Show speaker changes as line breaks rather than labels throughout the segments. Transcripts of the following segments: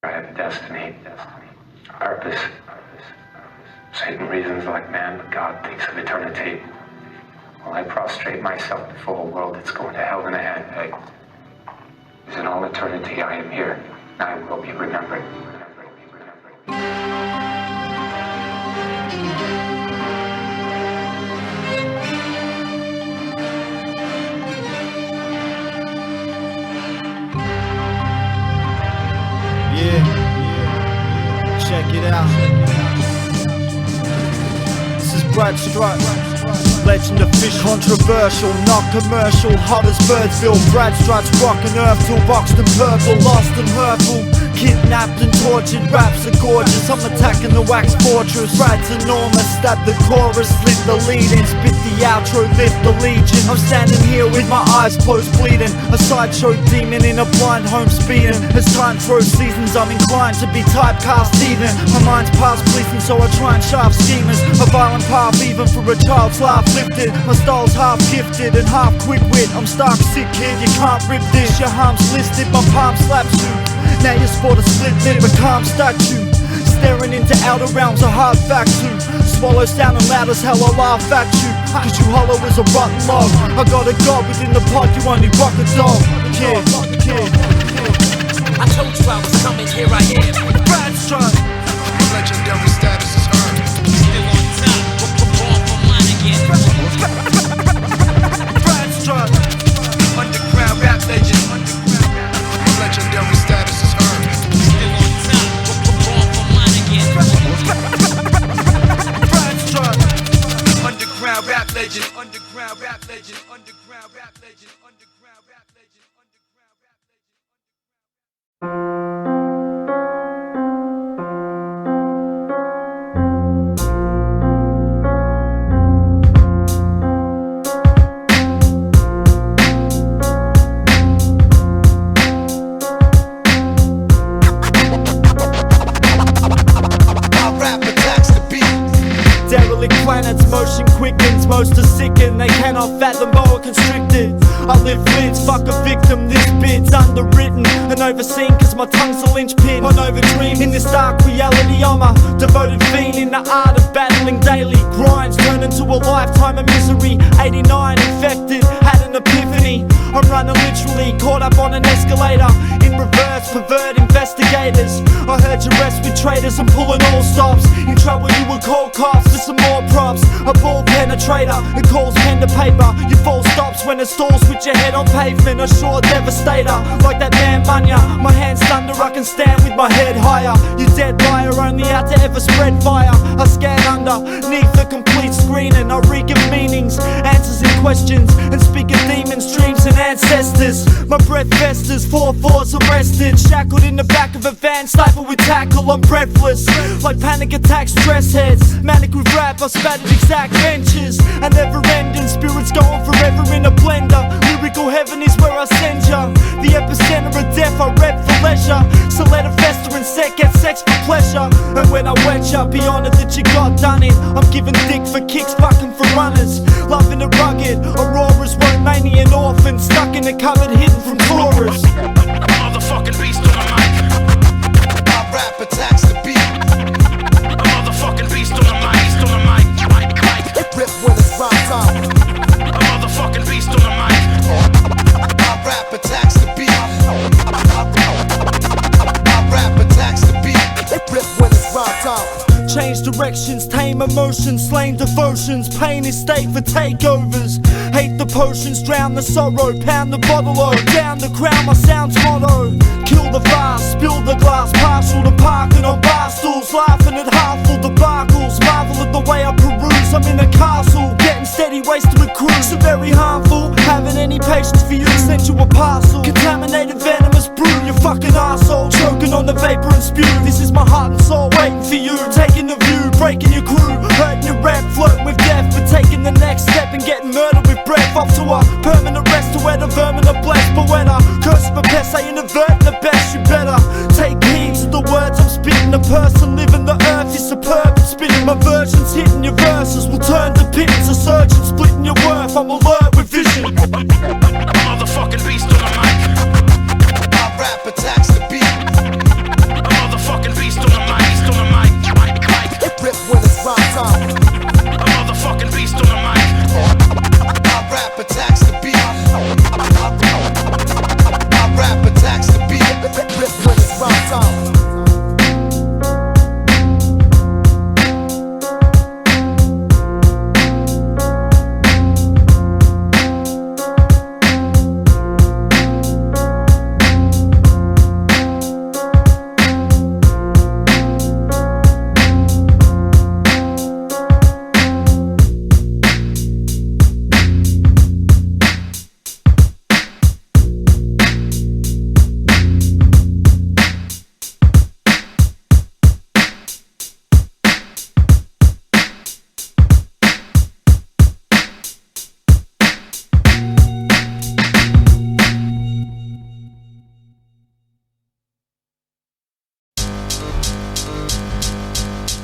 I have a destiny, purpose. Satan reasons like man, but God thinks of eternity. While I prostrate myself before a world that's going to hell in a handbag, in all eternity I am here, and I will be remembered.
Check it out. This is Strut, legend of fish, controversial, not commercial. Hot as Birdsville. Brad Strut's rockin' earth till boxed and purple, lost and hurtful. Kidnapped and tortured, raps are gorgeous. I'm attacking the wax fortress. Brad's enormous, stab the chorus, slit the lead in, spit the outro, lift the legion. I'm standing here with my eyes closed, bleeding. A sideshow demon in a blind home speeding. As time throws seasons, I'm inclined to be typecast even. My mind's past policing, so I try and shaft schemers. A violent path, even for a child's laugh lifted. My style's half gifted and half quick wit. I'm stark sick kid, you can't rip this. Your harm's listed, my palm slaps you. Now you sport a split lip, a calm statue. Staring into outer realms, a hard fact to swallow sounding loud as hell, I laugh at you. Cause you hollow as a rotten log. I got a god within the pod, you only rock a dog. Kid.
I told you I was coming, here I am.
Brad Strut.
Legendary status is earned.
Still on top, perform for mine again.
Brad Strut.
Underground rap legend. Legendary status is earned.
Still on top, perform for mine again.
Brad Strut.
Underground rap legend. Underground rap legend. Underground rap legend. Underground rap legend. Underground rap legend.
Planets motion quickens, most are sickened. They cannot fathom boa constricted. I live lids, fuck a victim. This bit's underwritten and overseen, cause my tongue's a linchpin. On overdream in this dark reality, I'm a devoted fiend in the art of battling daily grinds. Turn into a lifetime of misery. 89 infected, had an epiphany. I'm running literally, caught up on an escalator. In reverse, pervert investigators. I heard you rest with traitors and pulling all stops. In trouble you will call cops for some more props. A ball penetrator, it calls pen to paper. You full stops when it stalls with your head on pavement. A sure devastator, like that man Bunya. My hands thunder, I can stand with my head higher. You dead liar, only out to ever spread fire. I scan underneath the complete screen and I reek of meanings, answers and questions, and speak of demons, dreams and ancestors. My breath festers, 4-4s arrested, shackled in the back of a van, stifled with tackle. I'm breathless, like panic attack, stress heads. Manic with rap, I spat at exact benches. And never ending, spirits going forever in a blender. Lyrical heaven is where I send ya. The epicenter of death, I rep for leisure. So let it fester and get sex for pleasure. And when I wet ya, be honored that you got done it. I'm giving dick for kicks, fucking for runners. Loving it rugged, auroras, Romanian orphan, stuck in a cupboard, hidden from tourists.
Motherfucking beast on the mic. My rap attacks the beat. A motherfucking beast on the mic. Beast on the mic. Rip when it's rhyme time. A motherfucking beast on the mic. My rap attacks the beat. My rap attacks the beat. Rip when it's rhyme time.
Change directions, tame emotions, slain devotions. Pain is state for takeovers. Hate the potions, drown the sorrow. Pound the bottle low, down the crown, my sound's motto. Kill the vase, spill the glass. Partial to parking on bar stools. Laughing at half-full debacles. Marvel at the way I peruse, I'm in a castle. Getting steady, wasted with crews. So very harmful, having any patience for you. Send you a parcel, contaminated venomous brew. You fucking arsehole, choking on the vapor and spew. This is my heart and soul, waiting for you. Taking the view, breaking your crew, hurting your rep, flirting with death, but taking the next step and getting murdered with breath. Up to a permanent rest, to where the vermin are blessed. But when I curse of a pest, I inadvert the best. You better take heed to the words I'm spitting. A person living the earth is superb and spitting. My versions hitting your verses will turn to pins. A surgeon splitting your worth, I'm alert with vision.
Motherfucking beast on the mic. My rap attacks the beat. A time.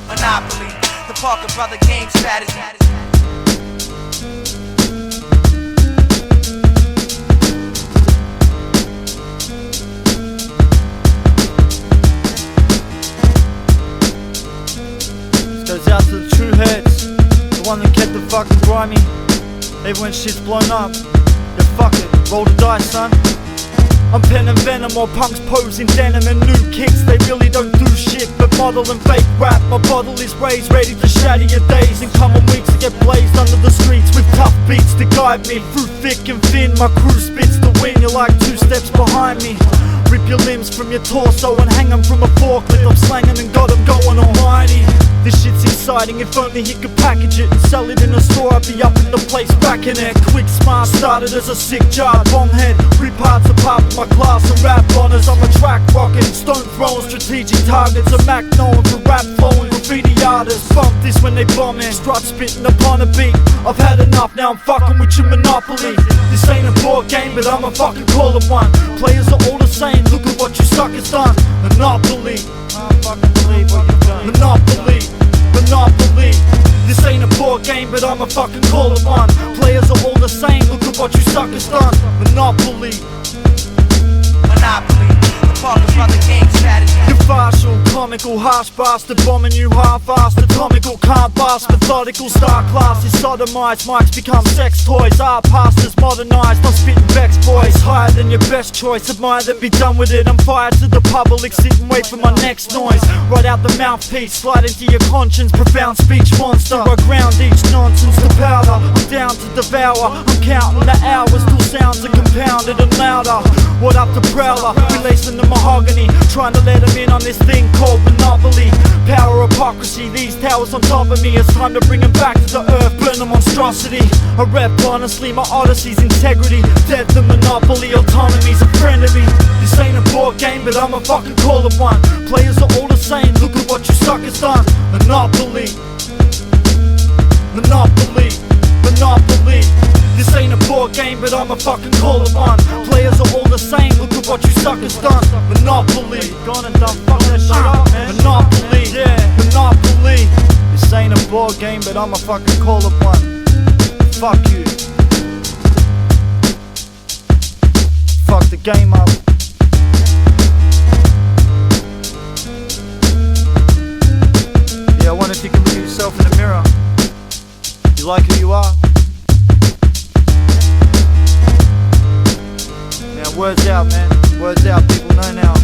Monopoly, the Parker brother game strategy.
This goes out to the true heads, the one that kept the fucking grimy, even when shit's blown up. Yeah, fuck it, roll the dice, son. I'm pen and venom, while punks pose in denim and new kicks. They really don't do shit but model and fake rap. My bottle is raised, ready to shatter your days. In coming weeks to get blazed under the streets with tough beats to guide me through thick and thin. My crew spits to win, you're like 2 steps behind me. Rip your limbs from your torso and hang them from a forklift. I'm slanging and got them going almighty. This shit's exciting, if only he could package it and sell it in a store. I'd be up in the place back in it. Quick smart, started as a sick job, bomb head. Rip parts apart with my class and rap honors. I'm a track rocking, stone throwing strategic targets. A Mac known for rap flowing, graffiti artists. Bump this when they bomb it, Strut spitting upon a beat. I've had enough, now I'm fucking with your monopoly. This ain't a board game, but I'ma fucking call it one. Players are all the same, look at what you suckers done. Monopoly, I don't fucking believe what you've done. Monopoly, Monopoly. This ain't a board game, but I'ma fucking call it one. Players are all the same, look at what you suckers done. Monopoly,
Monopoly, the Parker brother game strategy.
you're partial, comical, harsh bastard, bombing you half-assed, atomical, can't bust, methodical, star class is sodomized, mics become sex toys, our pastors modernized, I'm spitting Vex boys, higher than your best choice, admire then be done with it, I'm fired to the public, sit and wait for my next noise, right out the mouthpiece, slide into your conscience, profound speech monster, I ground each nonsense to powder, I'm down to devour, I'm counting the hours till sounds are compounded and louder, what up to Prowler, we lacing the mahogany, trying to let them in on this thing called monopoly. Power hypocrisy, these towers on top of me. It's time to bring them back to the earth, burn the monstrosity. I rep honestly, my odyssey's integrity. Death the monopoly, autonomy's a friend of me. This ain't a board game, but I'ma fucking call it one. Players are all the same, look at what you suckers done. Monopoly, Monopoly, Monopoly. This ain't a board game, but I'ma fucking call it one. Players are all the same, look at what you suckers done. Monopoly, gone and done, fuck that shit up, man. Monopoly, yeah, Monopoly. This ain't a board game, but I'ma fucking call it one. Fuck you. Fuck the game up. Yeah, I wonder if you can look at yourself in the mirror. You like who you are? Now words out, man. Words out, people know now.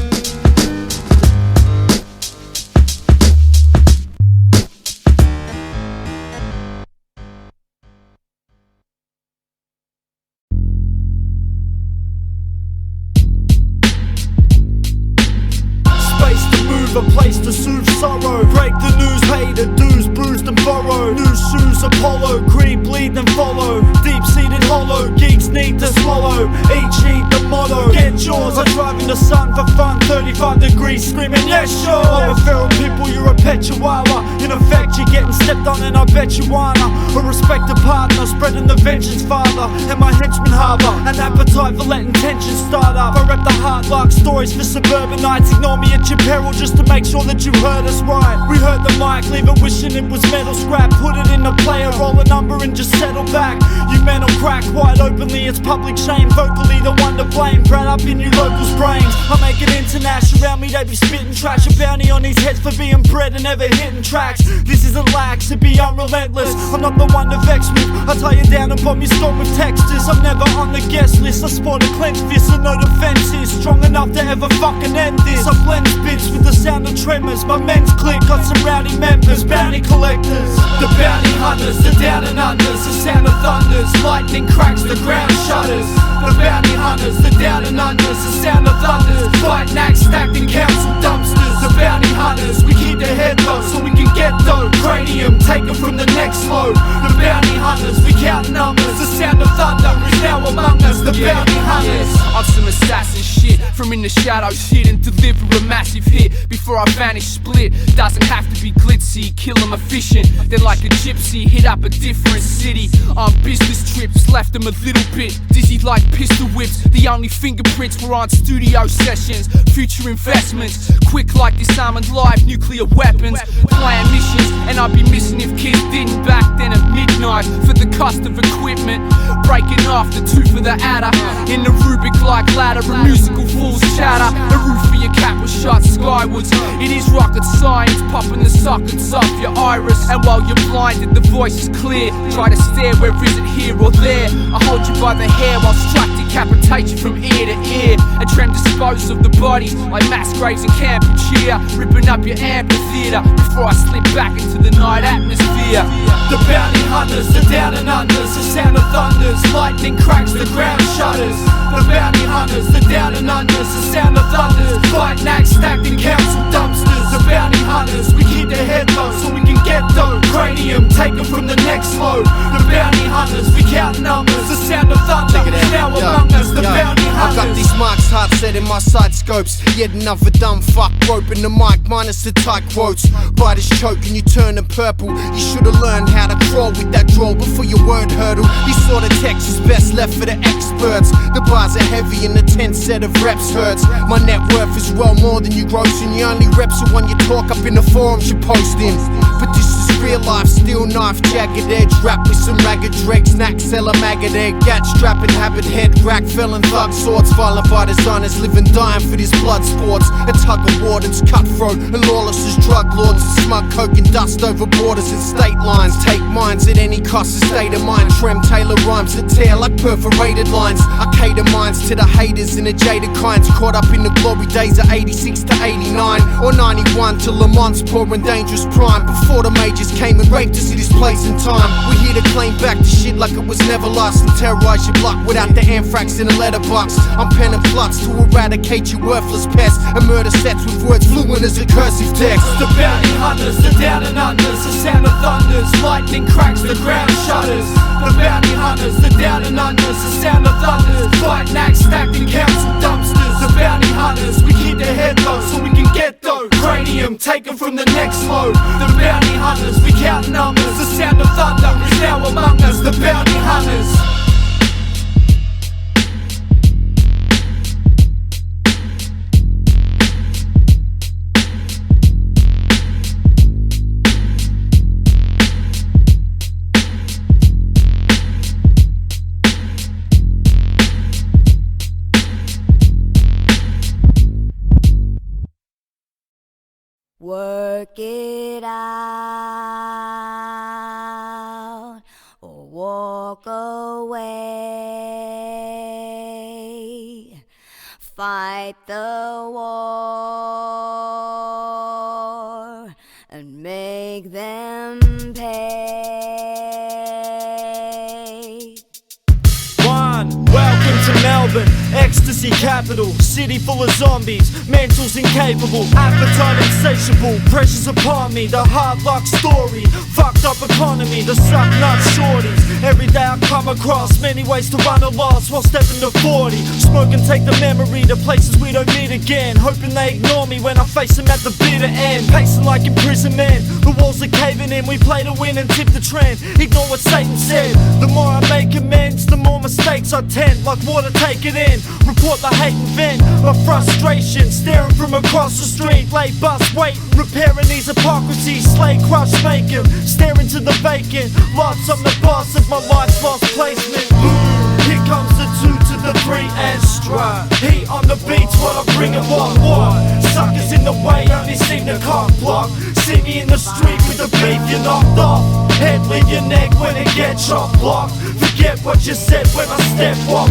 Space to move, a place to soothe sorrow. Break the news, pay the dues, bruised and borrowed. New shoes, Apollo, creep, bleed and follow. Deep-seated hollow, geeks need to swallow. Each heat the motto, get yours. I drive in the sun for fun, 35 degrees, screaming yes sure. I'm a feral people, you're a pet chihuahua. In effect, you're getting stepped on and I bet you wanna. A respected partner, spreading the vengeance father. And my henchmen harbour an appetite for letting tension start up. I rep the hard luck stories for suburbanites. Ignore me at your peril just to make sure that you heard us right. We heard the mic, leave it wishing it was metal scrap. Put it in the player, roll a number and just settle back. You men will crack quite openly, it's public shame. Vocally the one to blame, bred up in you locals' brains. I make it international, around me they be spitting trash. A bounty on these heads for being bred and never hitting tracks. This isn't lax, to be unrelentless. I'm not the one to vex with, I tie you down and bomb your storm with textures. I'm never on the guest list, I sport a clenched fist and no defenses. Strong enough to ever fucking end this. I blend spit tremors. My men's clique got some rowdy members, bounty collectors, the bounty hunters, the down and unders, the sound of thunders, lightning cracks, the ground shudders. The bounty hunters, the down and unders, the sound of thunders, fight nags stacked in council dumpsters. The bounty hunters, we keep their head low so we can get dough. Cranium taken from the next load. The bounty hunters, we count numbers. The sound of thunder is now among us. The bounty hunters.
I'm some assassin shit from in the shadows, hidden, deliver a massive hit before I vanish, split. Doesn't have to be glitzy, kill 'em efficient. They're like a gypsy, hit up a different city. On business trips, left them a little bit dizzy like pistol whips. The only fingerprints were on studio sessions. Future investments, quick like disarming live nuclear weapons. Plan missions, and I'd be missing if kids didn't back then at midnight for the cost of equipment. Breaking off the tooth of the adder in the Rubik like ladder. A musical fool's chatter. The roof of your cap was shot skywards. It is rocket science, popping the sockets off your iris. And while you're blinded, the voice is clear. Try to stare, where is it, here or there? I hold you by the hair while Strut decapitate you from ear to ear. And Trem dispose of the bodies like mass graves in Kampuchea, ripping up your amphitheater before I slip back into the night atmosphere.
The bounty hunters, the down and unders, the sound of thunders, lightning cracks, the ground shudders. The bounty hunters, the down and unders, the sound of thunders, fight nags stacked in council dumpsters. The bounty hunters, we keep their head low so we can get dough. Cranium taken from the next load. The bounty hunters, we count numbers. The sound of thunder is now among us. The bounty hunters.
I got these marks hard set in my side scopes. Yet another dumb fuck roping the mic minus the tight quotes. Biters choke and you turning purple. You should've learned how to crawl with that draw before your word hurdle. These sort of text is best left for the experts. The bars are heavy and the 10th set of reps hurts. My net worth is well more than you gross, and you only reps are when you talk up in the forums you post in. But this is real life, steel knife, jagged edge, wrapped with some ragged dregs, snack seller, maggot egg, gat strapping, habit head, rack, felon, thug swords, violent by designers, living, dying for these blood sports. A tug of wardens, cutthroat, and lawless as drug lords, and smug coke and dust over borders and state lines. Take minds at any cost, a state of mind. Trem Taylor rhymes that tear like perforated lines. I cater minds to the haters and the jaded kinds, caught up in the glory days of 86 to 89 or 91 till Le Mans pouring dangerous prime. Before the majors came and raped us at this place and time. We're here to claim back the shit like it was never lost, and terrorize your block without the anthrax in a letterbox. I'm penning plots to eradicate your worthless pest, and murder sets with words fluent as a cursive text.
The bounty hunters, the down and unders, the sound of thunders, lightning cracks, the ground shudders. The bounty hunters, the down and unders, the sound of thunders, fight nags stacked in council dumpsters. The bounty hunters, we keep their head low so we can get dough. Cranium taken from the next load. The bounty hunters, we count numbers. The sound of thunder is now among us. The bounty hunters.
Work it out or walk away. Fight the war and make them pay.
Welcome to Melbourne, ecstasy capital, city full of zombies, mentals incapable, appetite insatiable, pressures upon me, the hard luck story, fucked up economy, the suck nut shorties. Every day I come across many ways to run a loss while stepping to 40. Smoke and take the memory to places we don't meet again, hoping they ignore me when I face them at the bitter end. Pacing like imprisonment, the walls are caving in, we play to win and tip the trend. Ignore what Satan said, the more I make amends, the more mistakes I tend, like water take it in. Report the hate and vent my frustration, staring from across the street, late bus waiting, repairing these hypocrisies, slay crush making, staring to the vacant lots. I'm the boss of my life's lost placement. Here comes the 2 to the 3 and Strut. Heat on the beats, what I bring it, what? Suckers in the way, only seem to cock block. See me in the street with the beef, you're knocked off. Head leave your neck when it gets chopped block. Forget what you said when I step, what?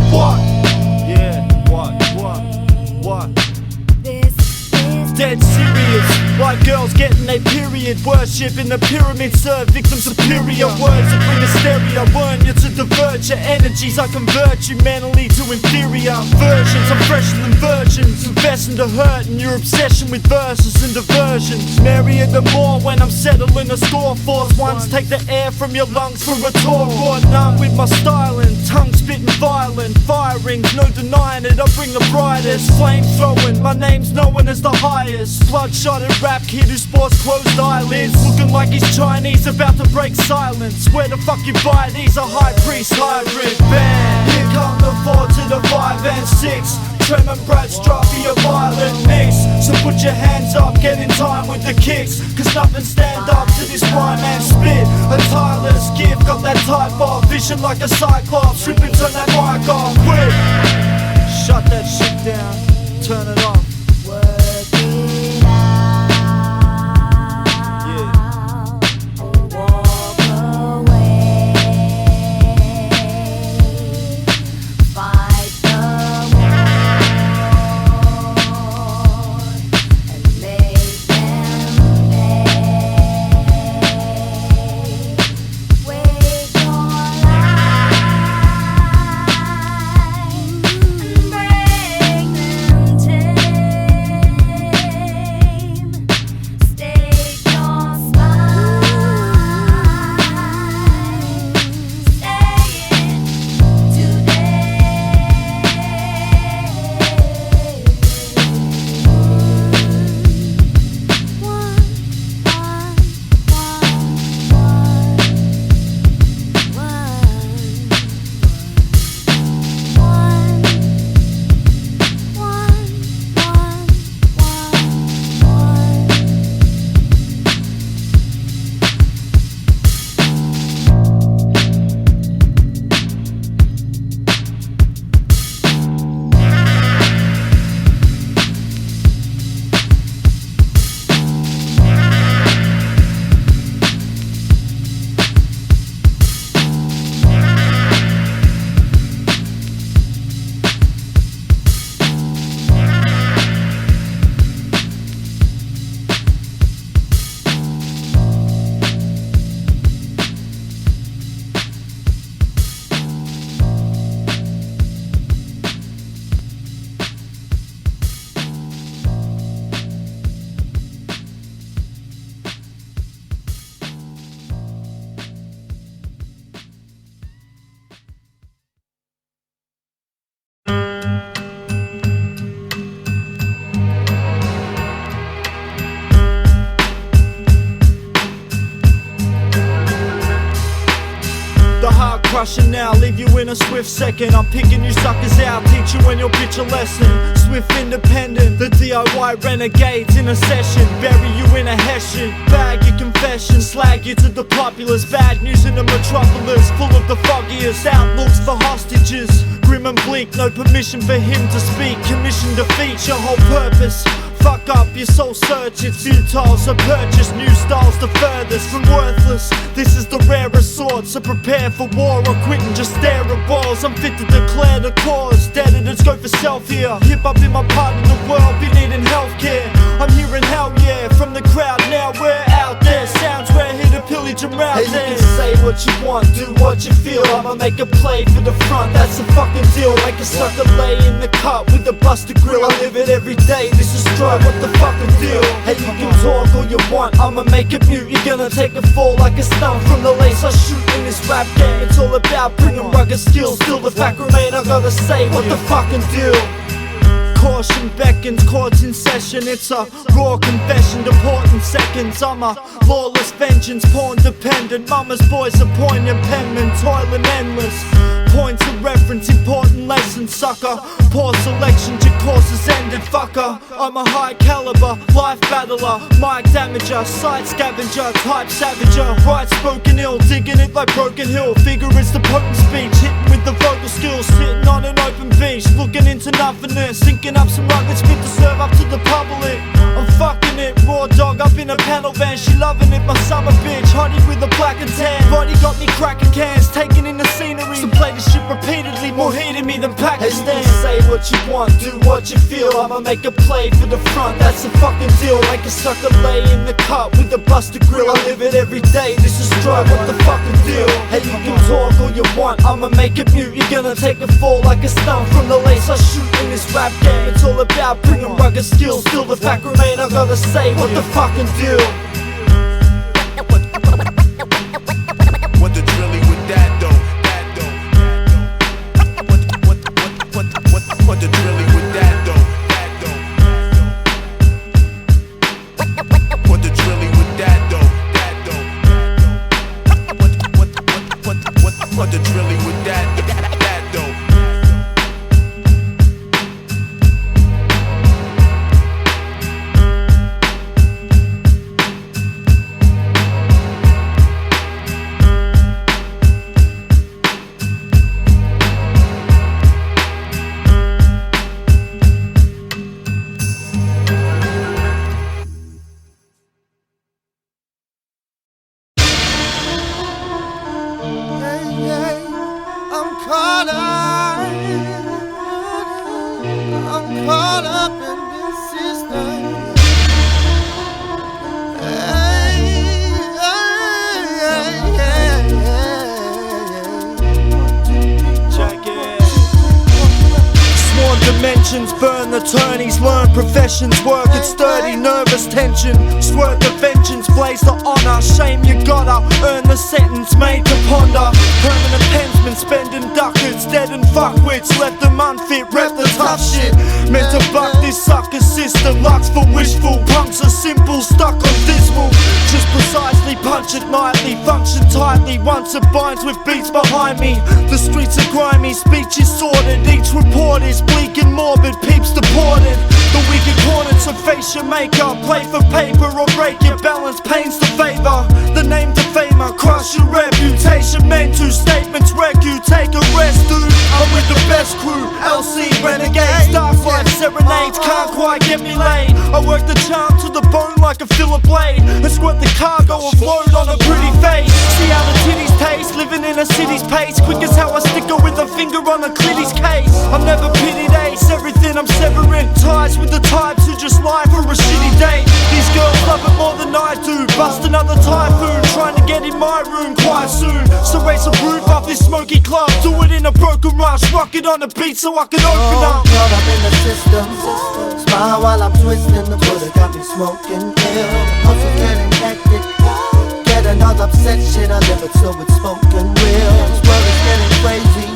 Yeah, what?
This is
dead serious. Like girls getting their period. Worship in the pyramid, serve victims superior. Words that bring hysteria, warn you to divert your energies. I convert you mentally to inferior versions. I'm fresher than virgins, investing to hurt and your obsession with verses and diversions. Merrier the more when I'm settling a score. Force ones take the air from your lungs for a tour. Brought none with my styling, tongue spitting violent. Firings, no denying it, I bring the brightest. Flame throwing, my name's known as the highest. Bloodshot and rap kid who sports closed eyelids. Looking like he's Chinese, about to break silence. Where the fuck you buy these? A high priest hybrid band. Here come the 4 to the 5 and 6. Trem and Strut be a violent mix. So put your hands up, get in time with the kicks. Cause nothing stand up to this rhyme and spit. A tireless gift, got that type of vision like a cyclops. Ripping, turn that mic off, quick. Shut that shit down, turn it off.
Work it out, or walk away. Fight the war and make them pay. Wait your life and break them tame. Stake your spine. Say it
Crushing now, leave you in a swift second. I'm picking you suckers out, teach you when you'll pitch a lesson. Swift independent, the DIY renegades in a session. Bury you in a hessian, bag your confession. Slag you to the populace, bad news in the metropolis. Full of the foggiest outlooks for hostages. Grim and bleak, no permission for him to speak. Commission defeat, your whole purpose. Fuck up, your soul search, it's futile. So purchase new styles the furthest from worthless. This is the rarest sort, so prepare for war or quit and just stare at walls. I'm fit to declare the cause, dead-enders go for self here. Hip hop in my part of the world, be needing healthcare. I'm hearing hell yeah, from the crowd now we're out there. Sounds we're here to pillage and route there. Hey, you can say what you want, do what you feel. I'ma make a play for the front, that's the fucking deal. Make a sucker lay in the cut with a busted grill. I live it every day, this is Strut, what the fucking deal? Hey, you can talk all you want, I'ma make it mute. You're gonna take a fall like a stun from the lace I shoot in this rap game. It's all about bringing rugged skills. Still the fact remain, I gotta say what the fucking deal. Caution beckons, courts in session. It's a raw confession, deporting seconds. I'm a lawless vengeance, porn dependent. Mama's boys a poignant penman, toiling endless. Points of reference, important lessons, sucker. Poor selection, your course is ended, fucker. I'm a high caliber, life battler, mic damager, side scavenger, type savager. Right spoken ill, digging it like Broken Hill. Figure it's the potent speech, hitting with the vocal skills. Sitting on an open beach, looking into nothingness. Syncing up some rugged spit to serve up to the public. I'm fucking it, raw dog up in a panel van. She loving it, my summer bitch, hottie with a black and tan. Body got me cracking cans, taking in the scenery. So play this shit repeatedly, more heated to me than Pakistan. Say what you want, do what you feel. I'ma make a play for the front, that's the fucking deal. Like a sucker lay in the cut with a busted grill. I live it every day, this is Strut, what the fucking deal? Hey, you can talk all you want, I'ma make it mute. You're gonna take a fall like a stun from the lace I shoot in this rap game. It's all about bringing rugged skills. Still the fact remain, I gotta say what the fucking deal.
What the drilly with that though? What the drilly with that though? What the drilly with that though? What the drilly with that though?
I'm caught up in this system.
Sworn dimensions, burn the tourneys, learn professions, work at sturdy, nervous tension. Swerve the vengeance, blaze the honor. Shame you gotta earn the sentence made to ponder. Permanent pensmen spending ducats, dead and fuckwits, left them unfit, rep the tough shit. Meant to buck this sucker system, lucks for wishful, punks are simple, stuck on dismal. Just precisely punch it nightly, function tightly, once it binds with beats behind me. The streets are grimy, speech is sordid, each report is bleak and morbid, peeps deported. The wicked cornered, so face your makeup, play for paper or break your balance, pains to favor. The name defamer, crush your reputation, meant to statements wreck you, take a rest dude. I'm with the best crew, LC, renegades, dark life, serenades, can't quite get me laid. I work the charm to the bone like a Phillip blade, and squirt the cargo and float on a pretty face. See how the titties taste, living in a city's pace, quick as how I stick her with a finger on a clitty's case. I've never pitied ace, everything I'm severing, ties with the types who just lie for a shitty date. These girls love it more than I do, bust another typhoon, trying to get in my room quite soon. So raise a roof off this smoky club, do it in a broken rush, rock it on the beat so I can open up.
Caught up in the system, smile while I'm twisting. The Buddha got me smoking pill. Hustle getting hectic, get another upset shit. I live it so it's spoken real. This world is getting crazy,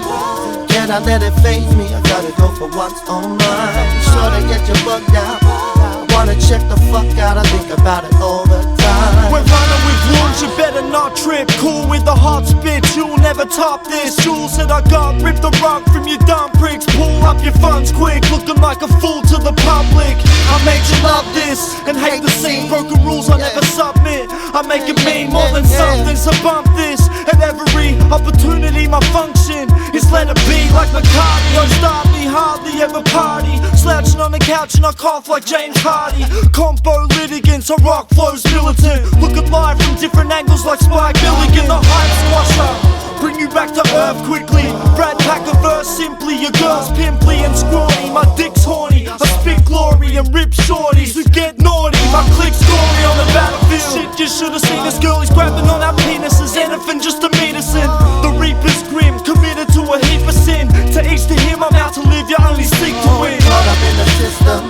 can I let it faze me? I gotta go for what's on mine. Sure to get you bugged out, I wanna check the fuck out. I think about it all the time.
We're running with rules, you better not trip. Cool with the hot spit, you'll never top this. Jules said I got ripped the rug from your dumb pricks. Pull up your funds quick, looking like a fool to the public. I made you love this and hate the scene. Broken rules I never submit, I make it mean more than something. So bump this at every opportunity. My function is let it be like McCartney. Don't start me, hardly ever party. Slouching on the couch and I cough like James Hardy. Combo litigants, I rock flows militant. Look at life from different angles like Spike Milligan. The hype squasher, bring you back to earth quickly. Brad pack a verse simply, your girl's pimply and scrawny. My dick's horny, I spit glory and rip shorties who get naughty. My click's gory on the battlefield. Shit, you should've seen this girl, he's grabbing on our penises. Anything just to meet us in. The reaper's grim, committed to a heap of sin. To each to him, I'm out to live, you only seek to win.
Caught up in the system,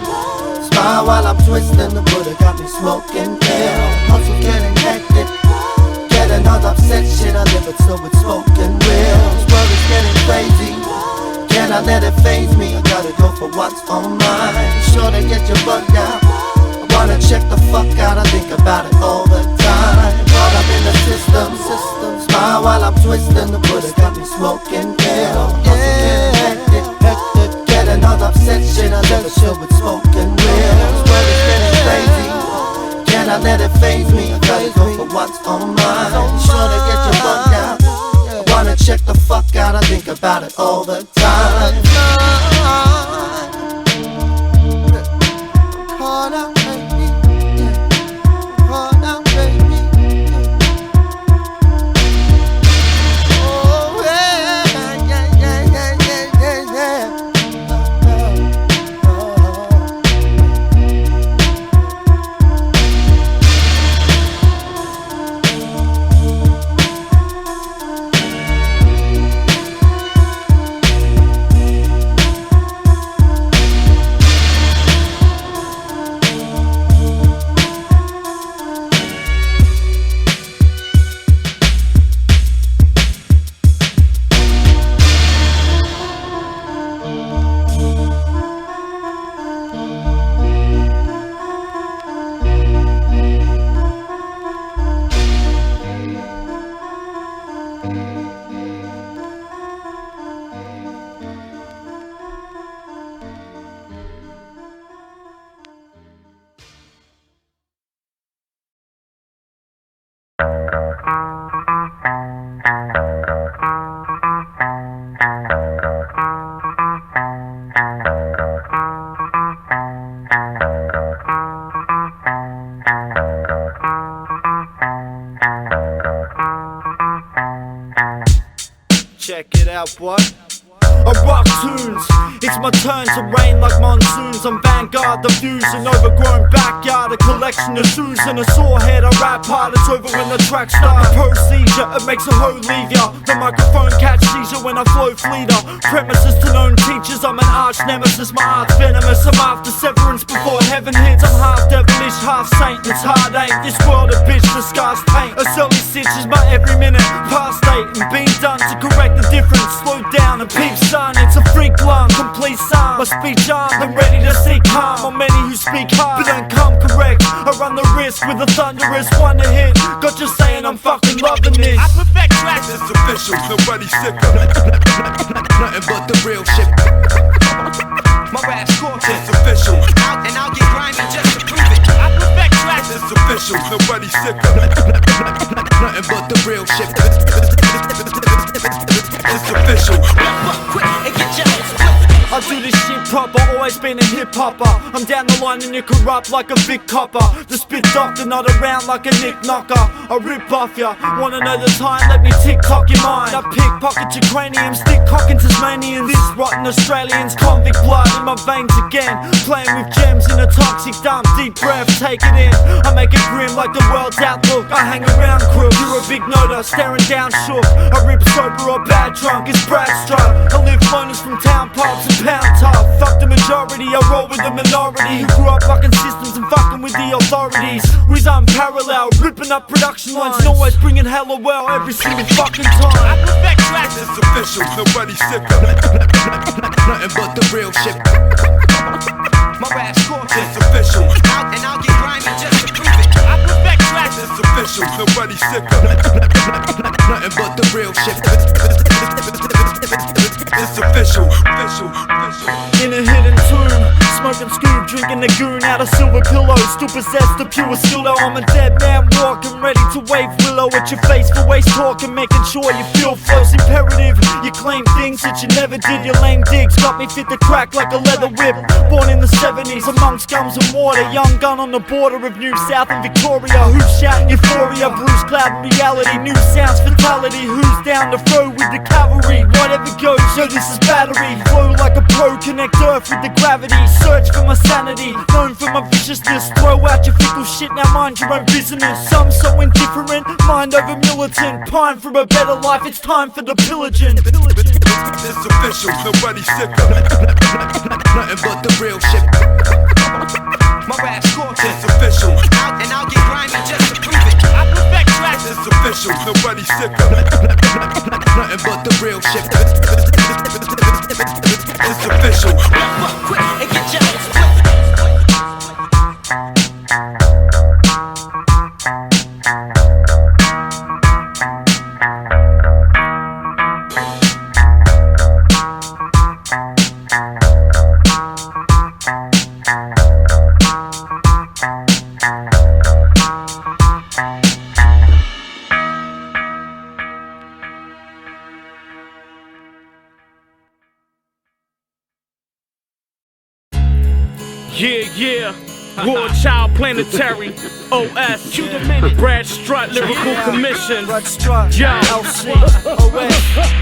smile while I'm twisting. The Buddha got me smoking pill. Hustle getting hectic, get another upset shit. I live it so it's spoken real. This world is getting crazy, can I let it faze me? I gotta go for what's on mine. Sure to get you bugged out, I wanna check the fuck out. I think about it all the time. Caught up in the system, smile while I'm twisting. The Buddha got me smoking pill. Hustle getting hectic, get another upset shit. I live it so it's spoken real. This world is getting crazy, can I let it faze me? I gotta go for what's on mine. Sure to get you bugged out, I wanna check the fuck out. I think about it all the time. Caught up, baby, caught up, baby. Oh yeah, yeah, yeah, yeah, yeah, yeah,
out, boy.
I rock tunes, it's my turn to reign like monsoons. I'm vanguard, the views, an overgrown backyard, a collection of shoes and a sore head. I rap hard, it's over when the track starts. Procedure, it makes a hoe leave ya. The microphone catch seizure when I flow fleeter. Premises to known teachers, I'm an arch nemesis. My art's venomous, I'm after severance before heaven hits. I'm half devilish, half saint, it's hard ain't. This world a bitch, the scars paint. A silly stitch is my every minute past 8 and being done to correct the difference. Slow down and peep son, it's a freak lung, complete sound. My speech armed and ready to seek harm on many who speak hard but don't come correct. I run the risk with a thunderous one to hit. Got you saying I'm fucking loving this.
I perfect tracks, it's official, nobody sicker. Nothing but the real shit. My rap scorches, it's official. And I'll get grimy just to prove it. I perfect tracks, it's official, nobody sicker. Nothing but the real shit. It's official. Quick and get your head split.
I do this shit proper, always been a hip-hopper. I'm down the line and you're corrupt like a Vic Copper. The spit doctor, not around like a Nick Knocker. I rip off ya, wanna know the time, let me tick-tock your mind. I pickpocket your cranium, stick cocking Tasmanians. This rotten Australians, convict blood in my veins again. Playing with gems in a toxic dump, deep breath, take it in. I make it grim like the world's outlook. I hang around crook, you're a big noter, staring down shook. I rip sober or bad drunk, it's Brad Strut. I live bonus from town pubs and pound tough. Fuck the majority, I roll with the minority who grew up fucking systems and fucking with the authorities. Who's unparalleled, ripping up production lines and always bringing hella well every single fucking time.
I perfect tracks, it's official, nobody sicker. Nothing but the real shit. My rap scorches, it's official. And I'll get grimy just to prove it. I perfect tracks, it's official, nobody sicker. Nothing but the real shit. It's official, official.
In a hidden tomb, smoking scoop, drinking the goon out of silver pillows. Still possessed the pure skill though I'm a dead man walking, ready to wave willow at your face for waste talking, making sure you feel flow's imperative. You claim things that you never did, your lame digs got me fit to crack like a leather whip. Born in the 70s amongst gums and water, young gun on the border of New South and Victoria. Who's shouting euphoria, bruise cloud reality, new sounds fatality. Who's down to throw with the cavalry, whatever goes, yo this is battery. Flow like a pro, connect earth with the gravity. Search for my sanity, known for my viciousness. Throw out your fickle shit, now mind your own business. Some so indifferent, mind over militant. Pine for a better life, it's time for the pillaging.
It's official, nobody sicker. Nothing but the real shit. My rap scorches, it's official. And I'll get grimy just to prove it. I perfect tracks, it's official, nobody sicker. Nothing but the real shit. It's official. Quick and get your head split.
Yeah, War Child Planetary, OS, Brad Strut, Lyrical Commission. Yo,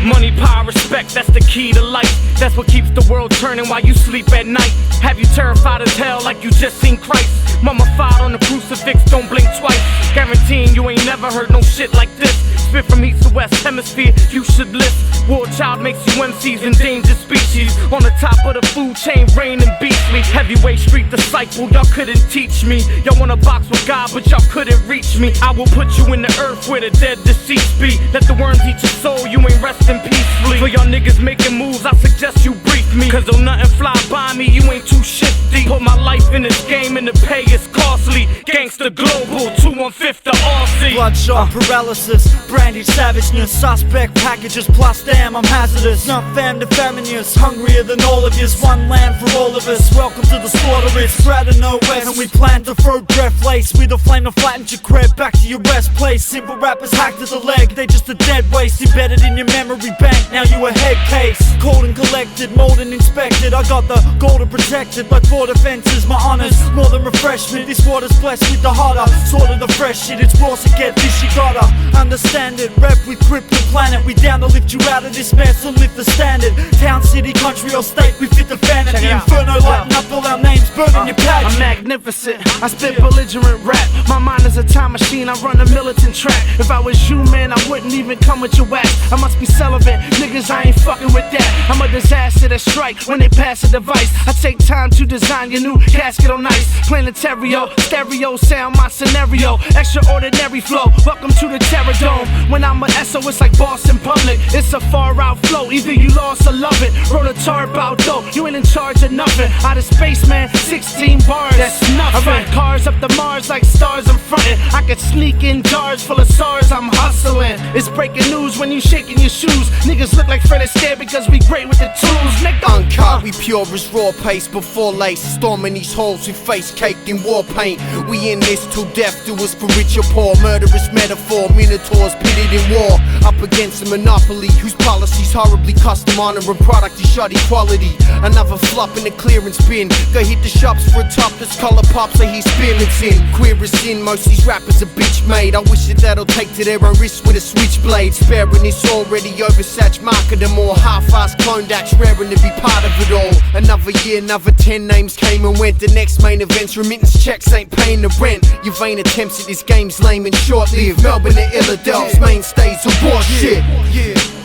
money, power, respect, that's the key to life. That's what keeps the world turning while you sleep at night. Have you terrified as hell like you just seen Christ? Mummified on the crucifix, don't blink twice. Guaranteeing you ain't never heard no shit like this. Spit from east to west hemisphere, you should list. War Child makes you MCs endangered species. On the top of the food chain, reigning beastly. Heavyweight street disciple, y'all couldn't teach me. Y'all wanna box with God, but y'all couldn't reach me. I will put you in the earth where the dead deceased be. Let the worms eat your soul, you ain't resting peacefully. For y'all niggas making moves, I suggest you brief me. Cause though nothing fly by me, you ain't too shifty. Put my life in this game and the pay is costly. Gangsta Global, 215 to Aussie.
Bloodshot paralysis, brandy savageness. Suspect packages plus damn I'm hazardous. Not fam to faminius, hungrier than all of yous. One land for all of us, welcome to the slaughter. It's Brad of no west, and we plan to throw breath lace. We the flame to flatten your crib, back to your rest place. Simple rappers hacked to the leg, they just a dead waste. Embedded in your memory bank, now you a head case. Cold and collected, mold and inspected. I got the gold and protected, like border fences. My honors, more than refreshment. This water's blessed with the hotter, sort of the fresh shit. It's raw, so get catfish, you gotta understand it. Rep with Crypto Planet, we down to lift you out of this mess and lift the standard. Town, city, country or state, we fit the fantasy. Inferno lighting up all our names, burning your patch.
I'm magnificent, I spit belligerent rap. My mind is a time machine, I run a militant track. If I was you, man, I wouldn't even come with your wax. I must be celibate, niggas, I ain't fucking with that. I'm a disaster that strike when they pass a device. I take time to design your new casket on ice. Planetary, stereo sound, my scenario. Extraordinary flow, welcome to the Terrordome. When I'm a SO, it's like boss in public. It's a far out flow, either you lost or love it. Roll a tarp out though, you ain't in charge of nothing. Out of space, man, 16 bars, that's nothing. I ride cars up to Mars like stars, I'm frontin'. I could sneak in jars full of SARS, I'm hustling. It's breaking news when you shaking your shoes. Niggas look like Fred Astaire because we great with the tools, nigga.
Uncut, we pure as raw paste before lace. Storming these halls with face caked in war paint. We in this till death do us for rich or poor. Murderous metaphor, minotaurs pitted in war. Up against a monopoly whose policies horribly custom honor and product is shoddy quality. Another flop in the clearance bin. Go hit the shops for a top that's color pop so he's experiencing. Queer as sin, most these rappers are bitch made. I wish that that'll take to their own risks with a switchblade. Sparing this already oversaturated market. The more half-assed cloned acts raring to be part of it all. Another year, another 10 names came and went. The next main event's remittance checks ain't paying the rent. Your vain attempts at this game's lame and short-lived. Melbourne to Illadelph's mainstays of war shit.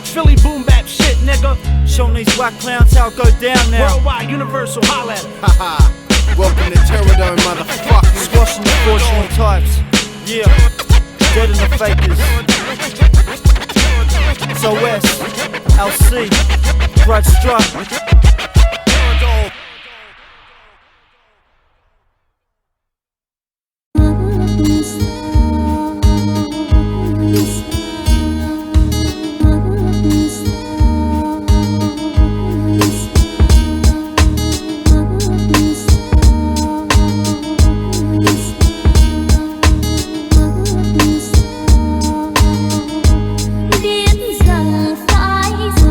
Philly boom bap shit, nigga.
Showing these whack clowns how it go down now.
Worldwide, universal, holla at 'em.
Haha. Welcome to Terrordome, motherfuckers.
Squashing the fraudulent types. Yeah, dead in the fakers. So S, LC, Brad Strut.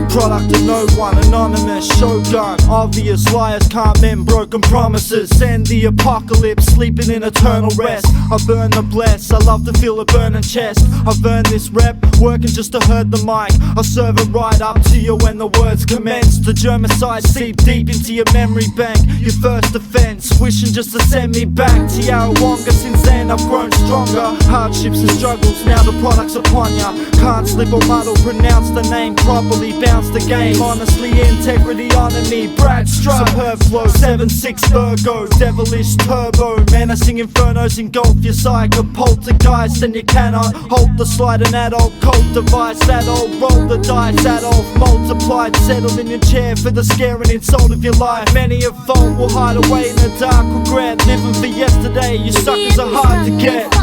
Product of no one, anonymous, shogun. Obvious liars can't mend broken promises. Send the apocalypse, sleeping in eternal rest. I burn the bless, I love to feel a burning chest. I've earned this rep, working just to hurt the mic. I serve it right up to you when the words commence. The germicide seep deep into your memory bank. Your first offense, wishing just to send me back to Yarrawonga. Since then I've grown stronger. Hardships and struggles, now the product's upon ya. Can't slip or muddle, pronounce the name properly. Bounce the game, honestly, integrity honor me. Brad Strut, superb flow, 7-6 Virgo, devilish turbo, menacing infernos engulf your psyche. A poltergeist and you cannot hold the slide. An adult cold device, adult roll the dice, adult multiplied. Settle in your chair for the scaring insult of your life. Many a fault will hide away in the dark regret. Living for yesterday, you suckers are hard to get.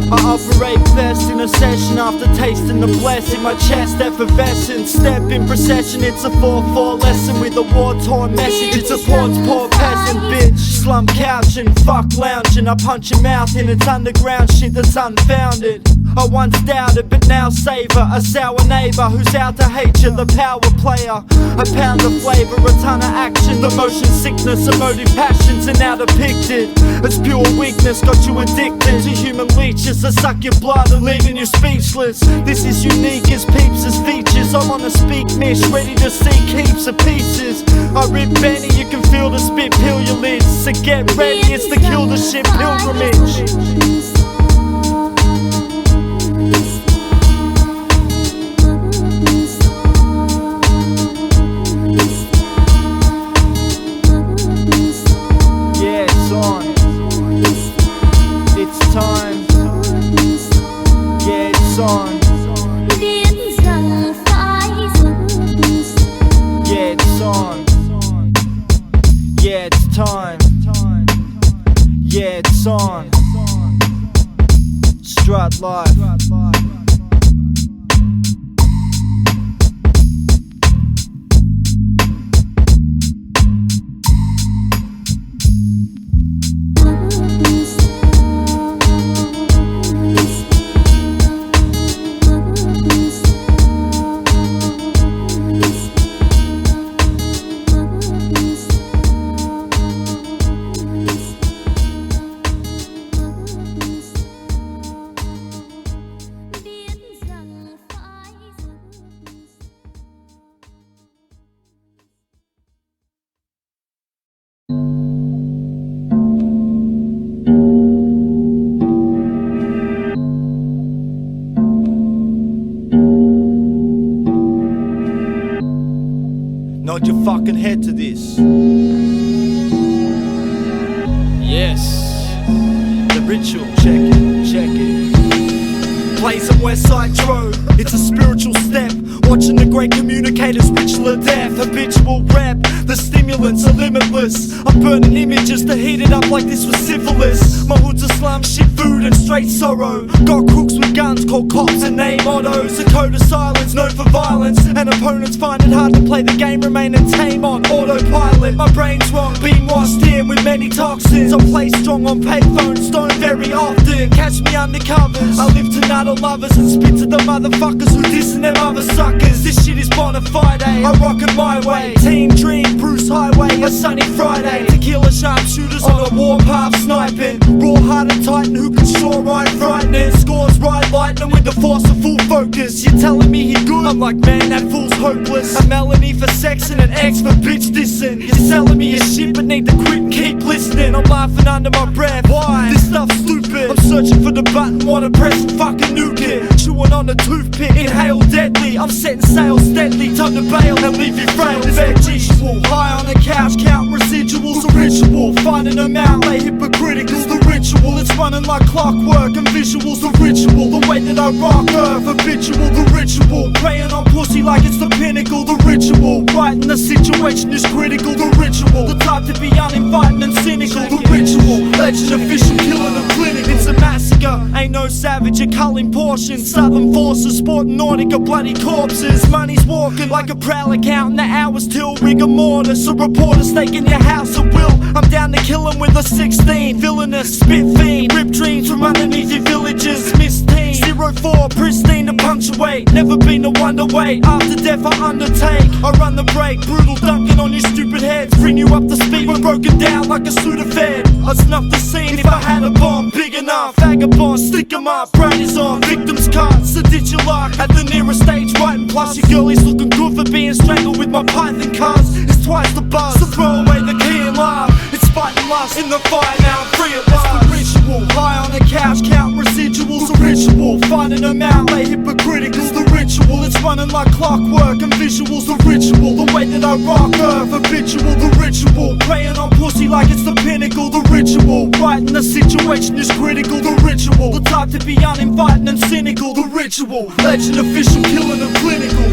I operate best in a session after tasting the blessing. My chest effervescent, step in procession. It's a 4-4 lesson with a war-torn message. It supports poor peasant bitch. Slum couching, fuck lounging. I punch your mouth in its underground shit that's unfounded. I once doubted but now savor a sour neighbor who's out to hate you, the power player. A pound of flavor, a ton of action. The motion sickness, emotive passions are now depicted as pure weakness. Got you addicted to human leeches that suck your blood and leaving you speechless. This is unique as peeps as features. I'm on a speak mish, ready to seek heaps of pieces. I rip Benny, you can feel the spit peel your lids. So get ready, it's the kill the shit pilgrimage. On Strut Live. nod your fucking head to this. Yes, the ritual, check it, check it. Play some West Side Dro, it's a spiritual step. Watching the great communicators, ritual of death. Habitual rap, the stimulants are limitless. I'm burning images to heat it up like this was syphilis. My hood's a slum, shit food and straight sorrow. Got crooks with guns called cops and name mottos. A code of silence, known for violence. And opponents find it hard to play the game, remaining tame on autopilot. My brain's wrong, being washed in with many toxins. I play strong on payphones, don't very often. Catch me undercovers, I live to nuddle lovers and spit to the motherfuckers who dissing them other suckers. This shit is bonafide, I rock it my way. Team Dream, Bruce Highway, a sunny Friday. Tequila sharpshooters on a warpath sniping. Raw-hearted titan who can sure ride frightening. Scores ride lightning with the force of full focus. You're telling me he good? I'm like, man, that fool's hopeless. A melody for sex and an X for bitch dissing. You're selling me your shit but need to quit and keep listening. I'm laughing under my breath, why? This stuff's stupid. I'm searching for the button, wanna press and fucking nuke it. Chewing on a toothpick, inhale deadly. I'm setting sail steadily, time to bail and leave you frail. Visual, high on the couch, count residuals. A ritual, finding them out, lay hypocritical. The ritual, it's running like clockwork and visuals. The ritual, the way that I rock earth, habitual. The ritual, praying on pussy like it's the pinnacle. The ritual, writing the situation is critical. The ritual, the type to be uninviting and cynical. The ritual, legend official, killing a clinic. It's a massacre, ain't no savage, you're culling portions. Southern forces, sporting Nautica, bloody corpses. Money's walking like a prowler, counting the hours till rigor mortis. A reporter staking your house at will. I'm down to kill him with a 16. Villainous, spit fiend, rip dreams from underneath your villages. Miss teen, 04, pristine to punctuate. Never been to wonderweight, after death I undertake. I run the break, brutal dunking on your stupid heads. Bring you up to speed when broken down like a Sudafed. I'd snuff the scene if I had a bomb big enough. Vagabond, stick 'em up, brain is on. Victims cut, so ditch your luck. At the nearest stage right, and plus your girlie's looking good for being strangled with my python cuz. It's twice the buzz, so throw away the key and love. It's fighting lust in the fire now, I'm free at last. The ritual, high on the couch, count residuals. The ritual, finding them out, lay hypocriticals. The ritual, it's running like clockwork and visuals. The ritual, the way that I rock earth, habitual. The ritual, praying on pussy like it's the pinnacle. The ritual, writing the situation is critical. The ritual, the type to be uninviting and cynical. The ritual, legend official, killing a clinical.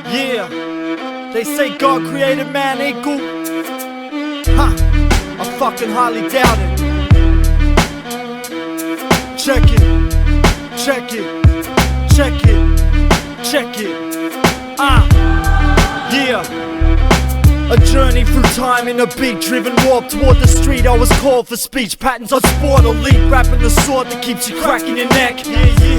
Yeah, they say God created man equal. I fucking highly doubt it. Check it, check it, check it, check it. Yeah. A journey through time in a beat-driven warp toward the street. I was called for speech patterns. I sport elite, rapping the sword that keeps you cracking your neck.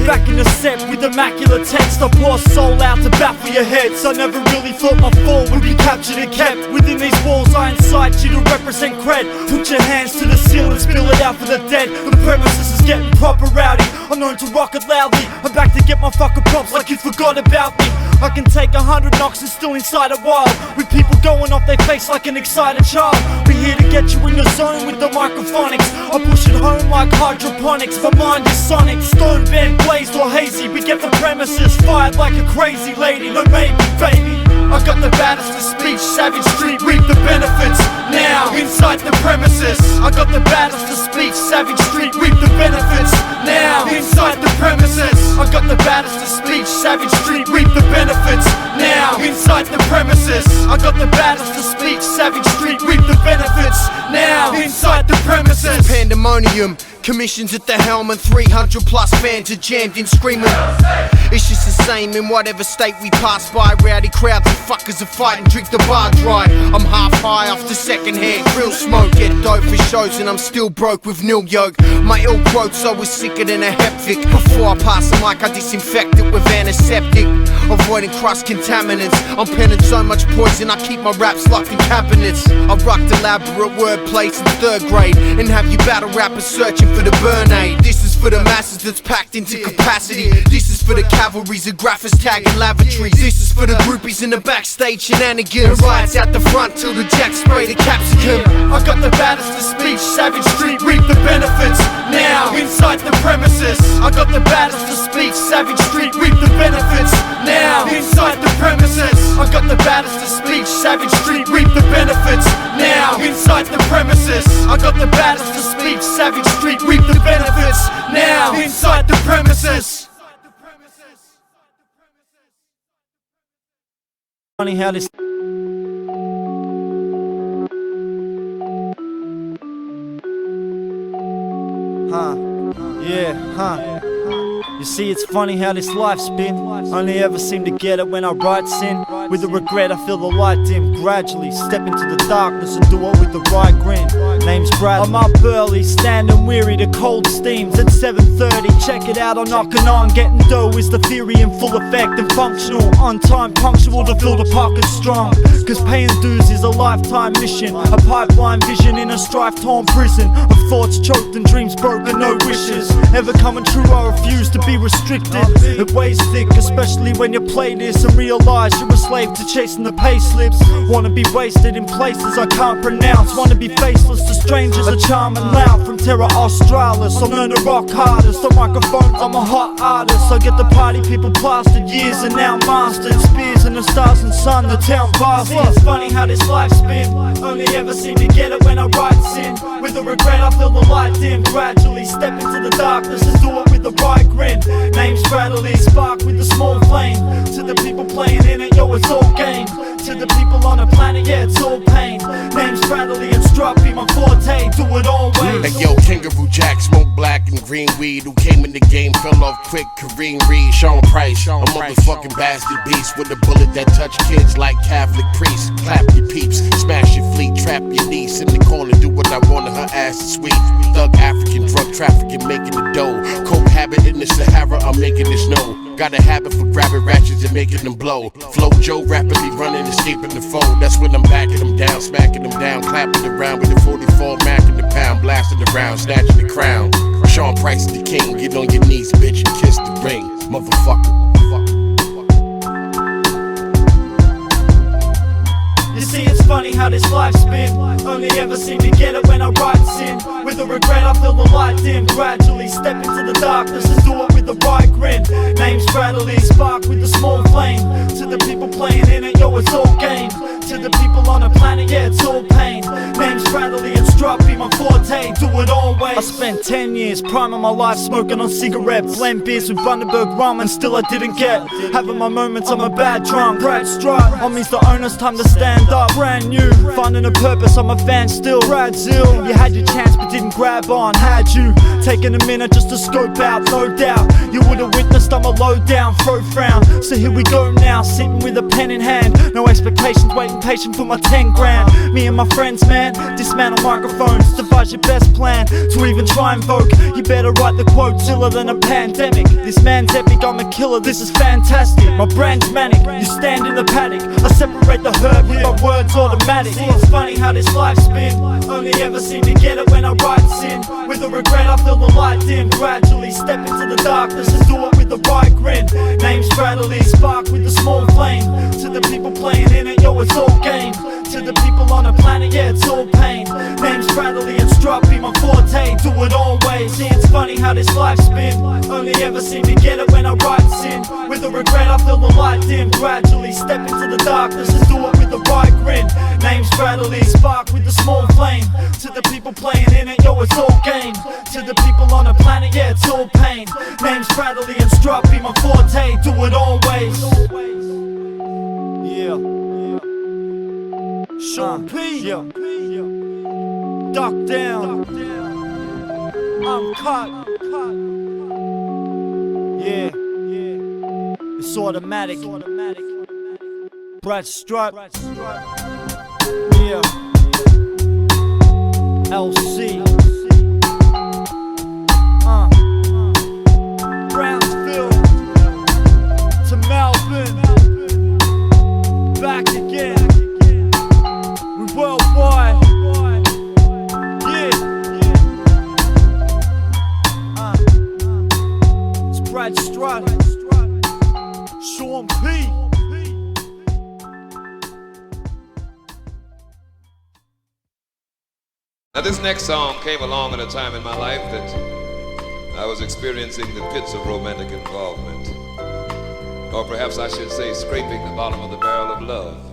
Back in the set with immaculate text, I pour soul out to baffle your heads. I never really thought my fall would be captured and kept within these walls. I incite you to represent cred. Put your hands to the ceiling, spill it out for the dead. The premises is getting proper rowdy. I'm known to rock it loudly. I'm back to get my fucking props like you forgot about me. I can take 100 knocks and still inside a while, with people going off their face like an excited child. We're here to get you in the zone with the microphonics. I push it home like hydroponics. My mind is sonic, stone bent, blazed or hazy. We get the premises fired like a crazy lady. No maybe, baby. I got the baddest of speech, Savage Street, reap the benefits. Now, inside the premises, I got the baddest of speech, Savage Street, reap the benefits. Now, inside the premises, I got the baddest of speech, Savage Street, reap the benefits. Now, inside the premises, I got the baddest of speech, Savage Street, reap the benefits. Now, inside the premises,
pandemonium. Commissions at the helm and 300 plus fans are jammed in screaming. It's just the same in whatever state we pass by. Rowdy crowds and fuckers are fighting, drink the bar dry. I'm half high off the second hand grill smoke. Get dope for shows and I'm still broke with nil yoke. My ill quotes always sicker than a heptic. Before I pass the mic I disinfect it with antiseptic, avoiding cross contaminants. I'm penning so much poison I keep my raps locked in cabinets. I rocked elaborate wordplay since 3rd grade and have you battle rappers searching for the burn aid. This is for the masses that's packed into capacity. This is for the cavalries and graphers tagging lavatories. This is for the groupies in the backstage shenanigans. Riots out the front till the jacks spray the capsicum. I got the baddest of speech, Savage Street, reap the benefits now inside the premises. I got the baddest of speech, Savage Street, reap the benefits now inside the premises. I got the baddest of speech, Savage Street, reap the benefits now inside the premises. I got the baddest of speech, Savage Street, reap the benefits now inside the premises.
Funny how this You see, it's funny how this life's been. Only ever seem to get it when I write sin. With the regret I feel the light dim. Gradually step into the darkness and do it with the right grin. Name's Brad, I'm up early, standing weary to cold steams at 7:30. Check it out, I'm knocking on. Getting dough is the theory in full effect and functional. On time, punctual to fill the pockets strong. Cause paying dues is a lifetime mission. A pipeline vision in a strife-torn prison of thoughts choked and dreams broken, no wishes ever coming true. I refuse to be restricted. It weighs thick, especially when you play this and realize you're a slave to chasing the pay slips. Wanna be wasted in places I can't pronounce. Wanna be faceless to strangers, a charming loud. From Terra Australis, I'm known to rock hardest. On microphones, I'm a hot artist. I get the party people plastered years and now mastered. Spears in the stars and sun, the town bastard. It's funny how this life's been. Only ever seem to get it when I write sin. With the regret I feel the light dim. Gradually step into the darkness and do it with the right grin. Name's Bradley, spark with a small flame. To the people playing in it, yo, it's all game. To the people on the planet, yeah, it's all pain. Name's Bradley and Strut, be my forte, do it always.
Hey yo, Kangaroo Jack, smoke black and green weed. Who came in the game, fell off quick, Kareem Reed, Sean Price. A motherfucking bastard beast with a bullet that touch kids like Catholic priests. Clap your peeps, smash your fleet, trap your niece in the corner, do what I want, her ass is sweet. Thug African, drug trafficking, making the dough. Coke habit in the Sahara, I'm making it snow. Got a habit for grabbing ratchets and making them blow. Flow Joe rapidly running, escaping the foe. That's when I'm backing them down, smacking them down, clapping around with the 44 Mac in the pound, blasting around, snatching the crown. Sean Price is the king, get on your knees, bitch, and kiss the ring, motherfucker.
You see, it's funny how this life's been. Only ever seem to get it when I write sin. With the regret I feel the light dim. Gradually step into the darkness and do it with the right grin. Name's Bradley, spark with a small flame. To the people playing in it, yo, it's all game. To the people on the planet, yeah, it's all pain. Name's Bradley and Strut, be my forte, do it always. I spent 10 years, prime of my life, smoking on cigarettes. Blend beers with Bundaberg rum and still I didn't get. Having my moments, I'm a bad drunk. Brad Strut, on me's the owner's time to stand up. Brand new, finding a purpose, I'm a fan still. Brazil, you had your chance but didn't grab on. Had you taken a minute just to scope out, no doubt you would've witnessed I'm a low down, throat frown. So here we go now, sitting with a pen in hand. No expectations, waiting patient for my 10 grand. Me and my friends, man, dismantle microphones, devise your best plan to even try and vote. You better write the quote, iller than a pandemic. This man's epic, I'm a killer, this is fantastic. My brand's manic, you stand in the paddock. I separate the herb with my words automatic. See, it's funny how this life's been. Only ever seem to get it when I write sin. With the regret I feel the light dim. Gradually step into the darkness and do it with the right grin. Name's Bradley, spark with a small flame. To the people playing in it, yo, it's all game. To the people on the planet, yeah, it's all pain. Name's Bradley and Strut, be my forte, do it always. See, it's funny how this life's been. Only ever seem to get it when I write sin. With the regret I feel the light dim. Gradually step into the darkness and do it with the right grin. Name's Bradley, spark with a small flame. To the people playing in it, yo, it's all game. To the people on the planet, yeah, it's all pain. Name's Bradley and Strut, be my forte, do it always. Yeah. Sean P. Yeah. Duck down. uncut. Yeah, it's automatic. Brad Strut. Yeah. LC. Brownsville to Melbourne. Back again. We worldwide. Yeah. It's Brad Strut. Sean P.
Now this next song came along at a time in my life that I was experiencing the pits of romantic involvement. Or perhaps I should say scraping the bottom of the barrel of love.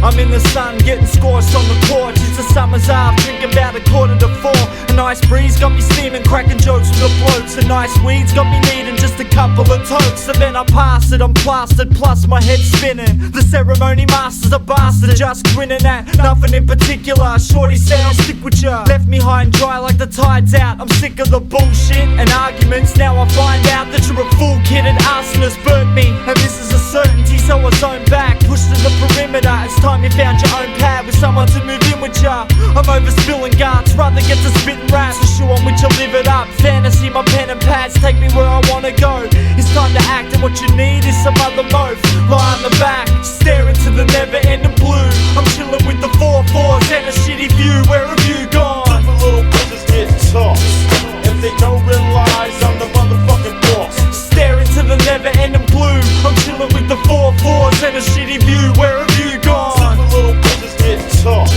I'm in the sun, getting scorched on the porch. It's a summer's eve, drinking about 3:45. A nice breeze got me steaming, cracking jokes with the blokes. A nice weed's got me needing just a couple of tokes. So then I pass it, I'm plastered, plus my head's spinning. The ceremony master's a bastard, just grinning at nothing in particular. Shorty said I'll stick with ya, left me high and dry like the tide's out. I'm sick of the bullshit and arguments. Now I find out that you're a fool kid and arsonist burnt me. And this is a certainty, so I zone back, pushed to the perimeter. It's time you found your own pad with someone to move in with ya. I'm over spilling guts, rather get to spitting raps. For sure on which I live it up. Fantasy, my pen and pads take me where I wanna go. It's time to act, and what you need is some other move. Lie on the back, staring to the never-ending blue. I'm chilling with the 4-4s and a shitty view. Where have you gone?
The little bitches get tossed. If they don't realize I'm the motherfucking boss.
Staring to the never-ending blue. I'm chilling with the 4-4s and a shitty view. Where have you gone?
The little bitches get tossed.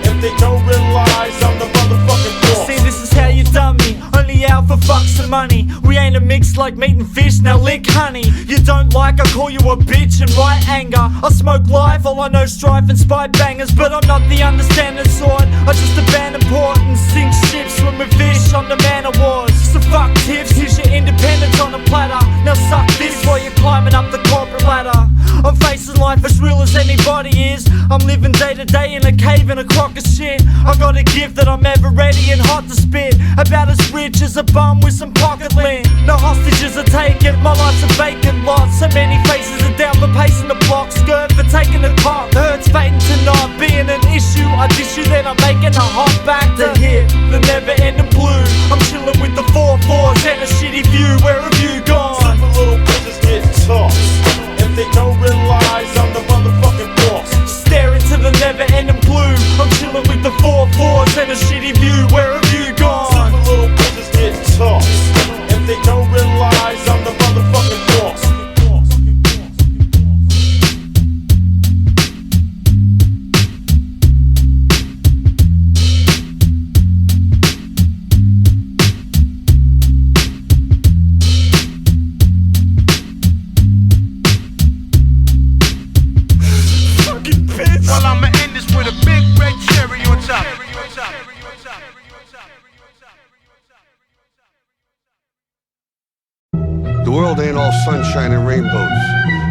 If they don't realize I'm the motherfucking boss.
See, this is how you done me. Only out for fucks and money. We ain't a mix like meat and fish, now lick honey. You don't like, I call you a bitch and write anger. I smoke life, all I know strife and spite bangers. But I'm not the understanding sort. I just abandon port and sink ships when we fish. I'm the man I was. So fuck tips, here's your independence on a platter. Now suck this while you're climbing up the corporate ladder. I'm facing life as real as anybody is. I'm living day to day in a cave in a crock of shit. I got a gift that I'm ever ready and hot to spit. About as rich as a bum with some pocket lint. No hostages are taken, my life's a vacant lot. So many faces are down for pacing the block. Skirt for taking a cop, hurts fading to not being an issue. I dish you, then I'm making a hop back to hit the never-ending blue. I'm chilling with the 4-4s and a shitty view. Where have you gone?
The little bitches get tossed. If they don't realize I'm the motherfucking boss.
Staring to the never-ending blue. I'm chilling with the 4-4s and a shitty view. Where have you gone?
The little bitches get tossed. If they don't realize I'm the motherfucking boss.
Well, I'ma end this with a big red cherry on top.
The world ain't all sunshine and rainbows.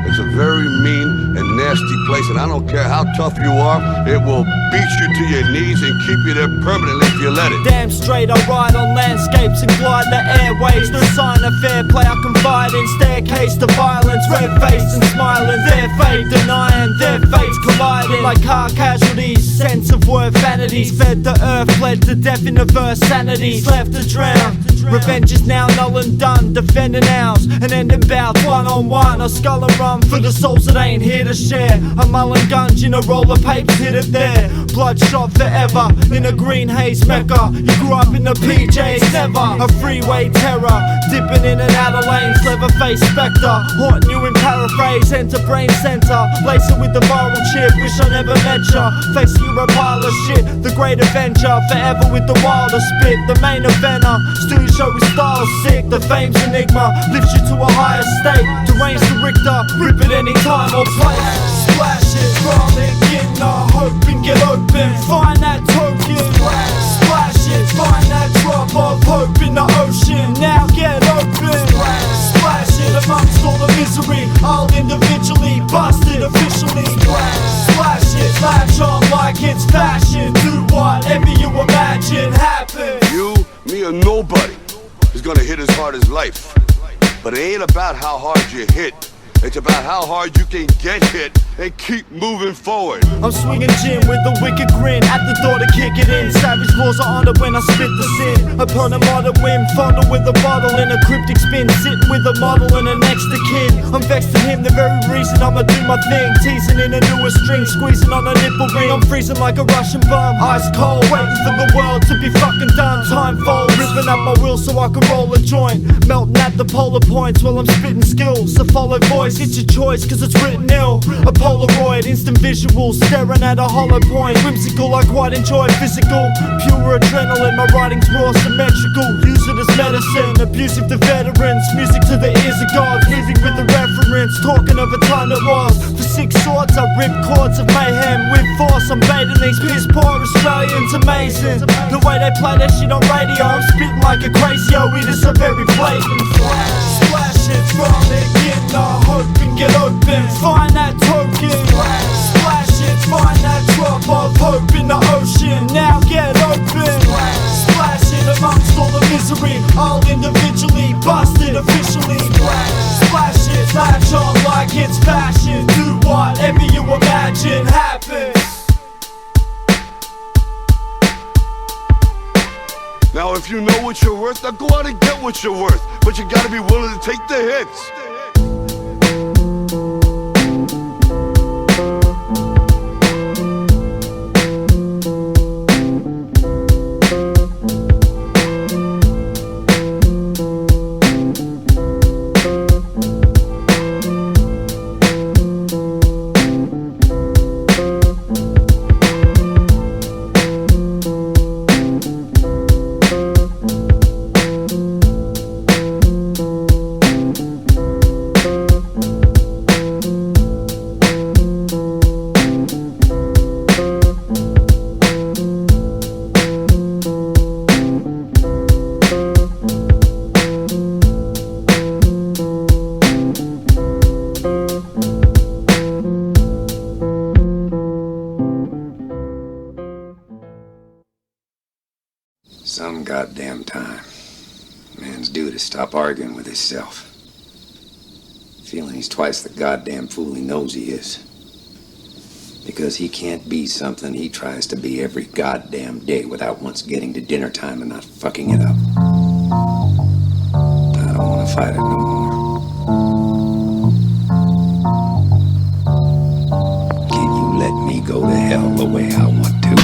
It's a very mean and nasty place, and I don't care how tough you are, it will beat you to your knees and keep you there permanently if you let it.
Damn straight, I ride on landscapes and glide the airways. No sign of fair play, I confide in. Staircase to violence, red-faced and smiling. Their fate denying, their fates colliding. Like car casualties, sense of worth vanities. Fed the earth, fled to death in the verse sanities. Left to drown, revenge is now null and done. Defending ours, and ending bouts one-on-one. I skull and run for the souls that ain't here to share. I'm mulling guns, you know, roll of papers, hit it there. Bloodshot forever, in a green haze mecca. You grew up in the PJs, never a freeway terror. Dipping in and out of lanes, leather-faced spectre. Haunting you in paraphrase, enter brain center. Lace it with the moral chip, wish I never met ya. Facing you a pile of shit, the great avenger. Forever with the wilder spit, the main eventer. Studio show with style sick, the fame's enigma. Lifts you to a higher state, deranged the Richter. Rip it any time or place, splash it. frolic in the hope and get open. Find that token, splash it. Find that drop of hope in the ocean. Now get open, splash it amongst all the misery. I'll individually bust it officially. Splash it, latch on like it's fashion. Do whatever you imagine happen.
You, me, or nobody is gonna hit as hard as life. But it ain't about how hard you hit. It's about how hard you can get hit and keep moving forward.
I'm swinging gin with a wicked grin at the door to kick it in. Savage laws are honored when I spit the sin. Upon a modern whim, fondle with a bottle in a cryptic spin. Sitting with a model and an extra kid. I'm vexed at him, the very reason I'ma do my thing. Teasing in a newer string, squeezing on a nipple ring. I'm freezing like a Russian bum, ice cold, waiting for the world to be fucking done. Time folds, ripping up my will so I can roll a joint. Melting at the polar points while I'm spitting skills. So follow voice, it's your choice cause it's written ill. A Polaroid, instant visuals, staring at a hollow point. Whimsical, I quite enjoy physical. Pure adrenaline, my writing's raw, symmetrical. Use it as medicine, abusive to veterans. Music to the ears of gods, living with the reference. Talking of a time that was. For 6 swords, I rip chords of mayhem. With force, I'm baiting these piss poor Australians. Amazing, the way they play that shit on radio. I'm spitting like a crazy, yo, it is so very blatant. Splash it, frolic in the hope and get open. Find that token, splash it. Find that drop of hope in the ocean. Now get open, splash it amongst all the misery. I'll individually bust it officially. Splash it, latch on like it's fashion. Do whatever you imagine happen.
Now if you know what you're worth, now go out and get what you're worth. But you gotta be willing to take the hits.
Some goddamn time, man's due to stop arguing with himself. Feeling he's twice the goddamn fool he knows he is. Because he can't be something he tries to be every goddamn day without once getting to dinner time and not fucking it up. I don't want to fight it no more. Can you let me go to hell the way I want to?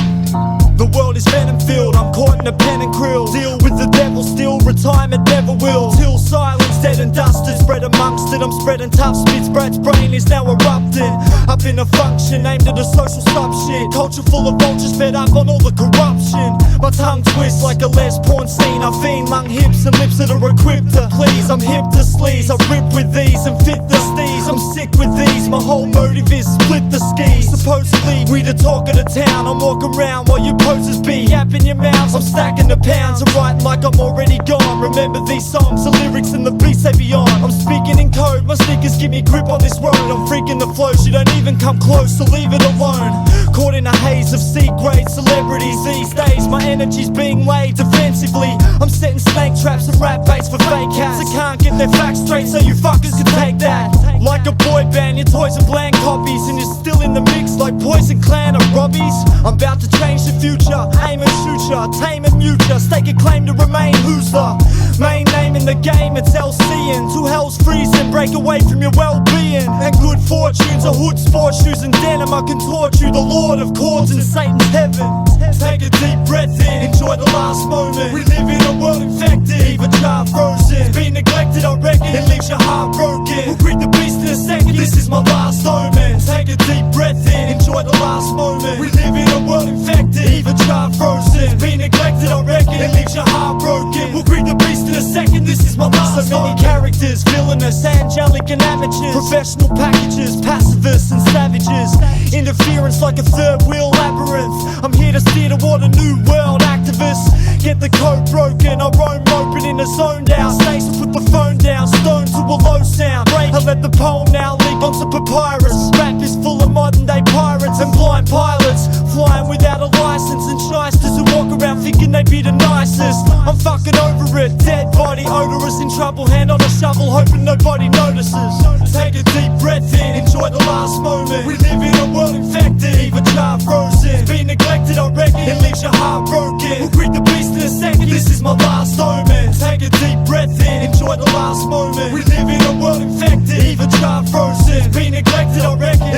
The world is venom-filled, I'm caught in a pen and grill. Deal with the devil still, retirement never will. Till silence, dead and dusted, spread amongst it. I'm spreading tough spits, Brad's brain is now erupting. Up in a function, aimed at a social sub shit. Culture full of vultures, fed up on all the corruption. My tongue twists like a Les porn scene. I fiend lung hips and lips that are equipped to please. I'm hip to sleaze, I rip with these and fit the steez. I'm sick with these, my whole motive is split the skis. Supposedly, we the talk of the town. I'm walking around while you poses be yapping your mouths. I'm stacking the pounds, I'm writing like I'm already gone. Remember these songs, the lyrics and the beats they be on. I'm speaking in code, my sneakers give me grip on this road. I'm freaking the flow, she don't even come close, so leave it alone. Caught in a haze of C-grade celebrities these days. My energy's being laid defensively. I'm setting snake traps and rap baits for fake cats that can't get their facts straight, so you fuckers can take that. Like a boy band, your toys are bland copies, and you're still in the mix like Poison Clan or Robbies. I'm about to change the future, aim and shoot ya, tame and mute ya, stake a claim to remain. Who's the main name in the game? It's LCing. Two hell's freezing, break away from your well-being. And good fortunes, a hood, sports shoes and denim. I can torture you, the Lord of chords in Satan's heaven. Take a deep breath in, enjoy the last moment. We live in a world infected, even jar frozen. It's been neglected, I reckon, it leaves your heart broken. We'll greet the beast in a second, this is my last omen. Take a deep breath in, enjoy the last moment. We live in a world infected, even jar frozen. It's been neglected, I reckon, it leaves your heart broken. We'll greet the beast in a second, this is my last. So many characters, villains villainous, angelic and amateurs, professional packages, pacifists and savages, interference like a third wheel labyrinth. I'm here to steer toward a new world, activists. Get the code broken, I roam open in a zone down. Stason, put the phone down, stone to a low sound. I let the poem now leak onto papyrus. Rap is full of modern day pirates and blind pilots, flying without a license, and shysters who walk around thinking they be the nicest. I'm fucking over it, dead body odorous, in trouble, hand on a shovel, hoping nobody notices. Take a deep breath in, enjoy the last moment. We live in a world infected, even jar frozen. Being neglected, I reckon, it leaves your heart broken. We'll greet the beast in a second, this is my last omen. Take a deep breath in, enjoy the last moment. We live in a world infected, even jar frozen. Being neglected, I reckon,